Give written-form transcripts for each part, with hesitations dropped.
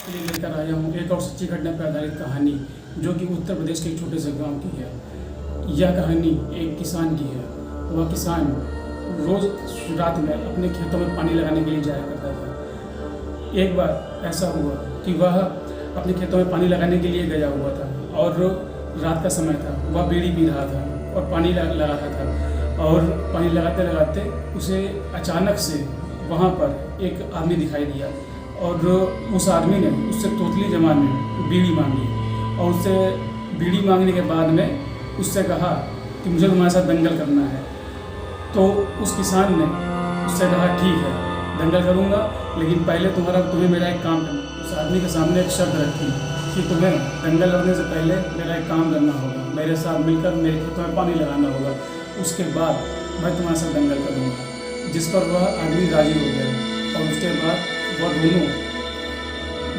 लिए लेकर आया हूँ एक और सच्ची घटना पर आधारित कहानी, जो कि उत्तर प्रदेश के एक छोटे से गांव की है। यह कहानी एक किसान की है। वह किसान रोज़ रात में अपने खेतों में पानी लगाने के लिए जाया करता था। एक बार ऐसा हुआ कि वह अपने खेतों में पानी लगाने के लिए गया हुआ था और रात का समय था। वह बीड़ी पी रहा था और पानी लगा रहा था, और पानी लगाते लगाते उसे अचानक से वहाँ पर एक आदमी दिखाई दिया और उस आदमी ने उससे तोतली जबान में बीड़ी मांगी और उससे बीड़ी मांगने के बाद में उससे कहा कि मुझे तुम्हारे साथ दंगल करना है। तो उस किसान ने उससे कहा ठीक है, दंगल करूँगा, लेकिन पहले तुम्हें मेरा एक काम करना। उस आदमी के सामने एक शर्त रखी कि तुम्हें दंगल करने से पहले मेरा एक काम करना होगा, मेरे साथ मिलकर मेरे खेतों में पानी लगाना होगा, उसके बाद मैं तुम्हारे साथ दंगल करूँगा। जिस पर वह आदमी राजी हो गया और उसके बाद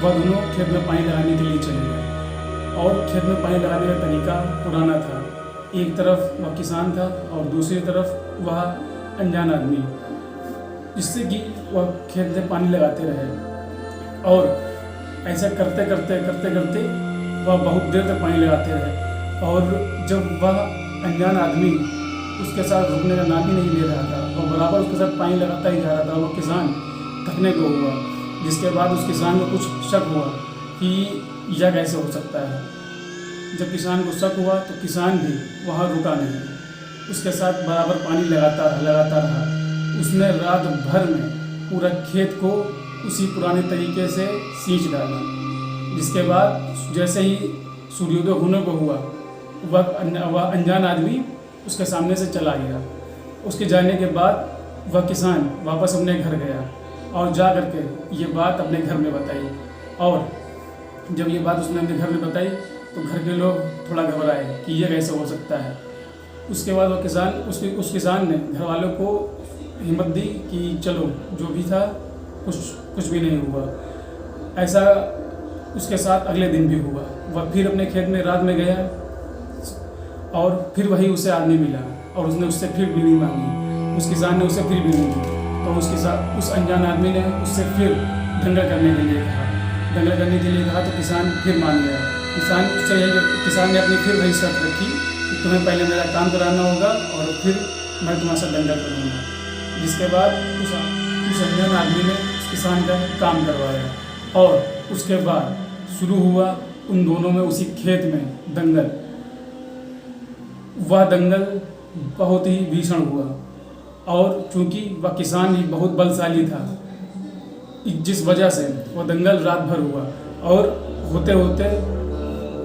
वह दोनों खेत में पानी लगाने के लिए चले गए। और खेत में पानी लगाने का तरीका पुराना था। एक तरफ वह किसान था और दूसरी तरफ वह अनजान आदमी, जिससे कि वह खेत में पानी लगाते रहे। और ऐसा करते करते वह बहुत देर तक पानी लगाते रहे। और जब वह अनजान आदमी उसके साथ रुकने का नाम ही नहीं ले रहा था और बराबर उसके साथ पानी लगाता ही जा रहा था, वो किसान थकने को हुआ। जिसके बाद उस किसान को कुछ शक हुआ कि यह कैसे हो सकता है। जब किसान को शक हुआ तो किसान भी वहाँ रुका नहीं, उसके साथ बराबर पानी लगाता रहा। उसने रात भर में पूरा खेत को उसी पुराने तरीके से सींच डाला। जिसके बाद जैसे ही सूर्योदय होने को हुआ, वह अनजान आदमी उसके सामने से चला गया। उसके जाने के बाद वह किसान वापस अपने घर गया और जा करके ये बात अपने घर में बताई। और जब ये बात उसने अपने घर में बताई तो घर के लोग थोड़ा घबराए कि ये कैसे हो सकता है। उसके बाद वह उस किसान ने घर वालों को हिम्मत दी कि चलो जो भी था कुछ भी नहीं हुआ। ऐसा उसके साथ अगले दिन भी हुआ। वह फिर अपने खेत में रात में गया और फिर वही उसे आदमी मिला और उसने उससे फिर बीड़ी मांगी। उस किसान ने उसे फिर बीड़ी दी तो उस अनजान आदमी ने उससे फिर दंगल करने के लिए कहा तो किसान फिर मान गया। किसान ने अपनी फिर वही शर्त रखी कि तुम्हें पहले मेरा काम कराना होगा और फिर मैं तुम्हारे साथ दंगल करूँगा। जिसके बाद उस अनजान आदमी ने उस किसान का काम करवाया और उसके बाद शुरू हुआ उन दोनों में उसी खेत में दंगल। वह दंगल बहुत ही भीषण हुआ और चूंकि वह किसान ही बहुत बलशाली था, जिस वजह से वह दंगल रात भर हुआ और होते होते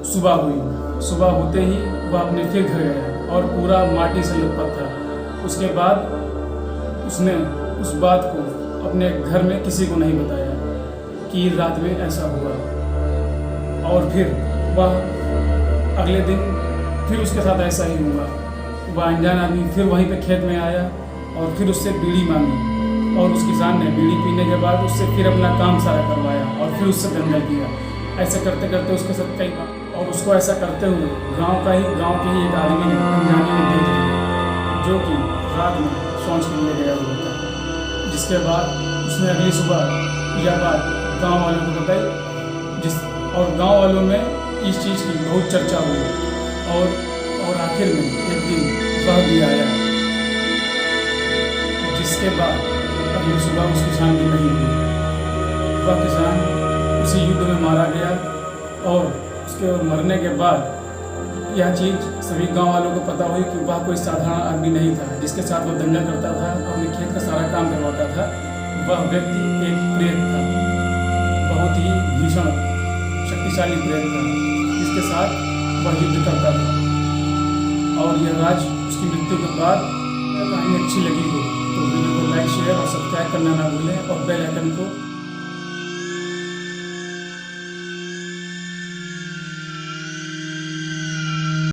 सुबह हुई। सुबह होते ही वह अपने फिर घर गया और पूरा माटी से लथपथ था। उसके बाद उसने उस बात को अपने घर में किसी को नहीं बताया कि रात में ऐसा हुआ। और फिर वह अगले दिन फिर उसके साथ ऐसा ही हुआ। वह अनजान आदमी फिर वहीं पे खेत में आया और फिर उससे बीड़ी मांगी और उस किसान ने बीड़ी पीने के बाद उससे फिर अपना काम सारा करवाया और फिर उससे दंगल किया। ऐसे करते उसके साथ कई बार, और उसको ऐसा करते हुए गांव के ही एक आदमी ने अनजाने में देख लिया, जो कि रात में शौच के लिए गया हुआ था। जिसके बाद उसने अगली सुबह यह बात गाँव वालों को बताई, और गाँव वालों में इस चीज़ की बहुत चर्चा हुई। और आखिर में एक दिन वह भी आया, जिसके बाद अगली सुबह उस किसान की नहीं हुई। वह किसान उसी युद्ध में मारा गया और उसके मरने के बाद यह चीज़ सभी गांव वालों को पता हुई कि वह कोई साधारण आदमी नहीं था जिसके साथ वह दंगल करता था, अपने खेत का सारा काम करवाता था। वह व्यक्ति एक प्रेत था, बहुत ही भीषण शक्तिशाली प्रेत था, जिसके साथ वह युद्ध करता था। और यह राज उसकी मृत्यु के बाद कहानी अच्छी लगी हो तो वीडियो को लाइक, शेयर और सब्सक्राइब करना ना भूलें और बेल आइकन को